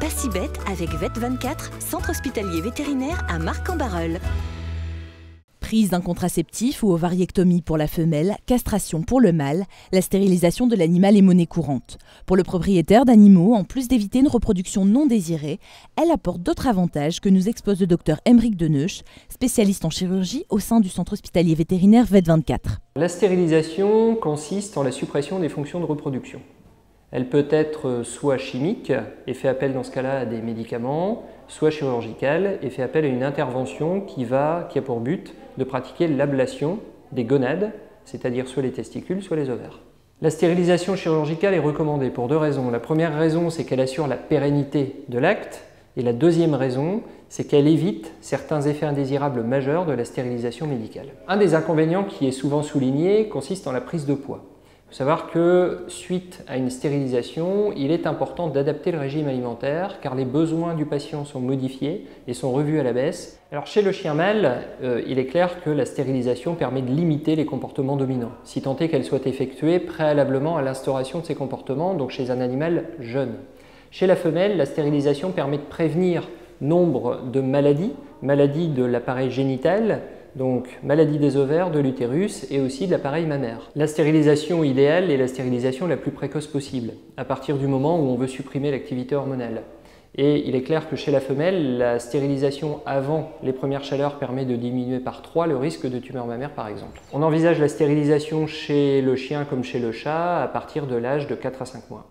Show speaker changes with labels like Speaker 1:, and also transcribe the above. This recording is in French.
Speaker 1: pas si bête avec Vet24, centre hospitalier vétérinaire à Marcq-en-Barœul.
Speaker 2: Prise d'un contraceptif ou ovariectomie pour la femelle, castration pour le mâle, la stérilisation de l'animal est monnaie courante. Pour le propriétaire d'animaux, en plus d'éviter une reproduction non désirée, elle apporte d'autres avantages que nous expose le docteur Aymeric Deneuch, spécialiste en chirurgie au sein du centre hospitalier vétérinaire Vet24.
Speaker 3: La stérilisation consiste en la suppression des fonctions de reproduction. Elle peut être soit chimique et fait appel dans ce cas-là à des médicaments, soit chirurgicale et fait appel à une intervention qui a pour but de pratiquer l'ablation des gonades, c'est-à-dire soit les testicules, soit les ovaires. La stérilisation chirurgicale est recommandée pour deux raisons. La première raison, c'est qu'elle assure la pérennité de l'acte, et la deuxième raison, c'est qu'elle évite certains effets indésirables majeurs de la stérilisation médicale. Un des inconvénients qui est souvent souligné consiste en la prise de poids. Il faut savoir que suite à une stérilisation, il est important d'adapter le régime alimentaire car les besoins du patient sont modifiés et sont revus à la baisse. Alors chez le chien mâle, il est clair que la stérilisation permet de limiter les comportements dominants, si tant est qu'elle soit effectuée préalablement à l'instauration de ces comportements, donc chez un animal jeune. Chez la femelle, la stérilisation permet de prévenir nombre de maladies, maladies de l'appareil génital, donc maladie des ovaires, de l'utérus et aussi de l'appareil mammaire. La stérilisation idéale est la stérilisation la plus précoce possible, à partir du moment où on veut supprimer l'activité hormonale. Et il est clair que chez la femelle, la stérilisation avant les premières chaleurs permet de diminuer par 3 le risque de tumeur mammaire par exemple. On envisage la stérilisation chez le chien comme chez le chat à partir de l'âge de 4 à 5 mois.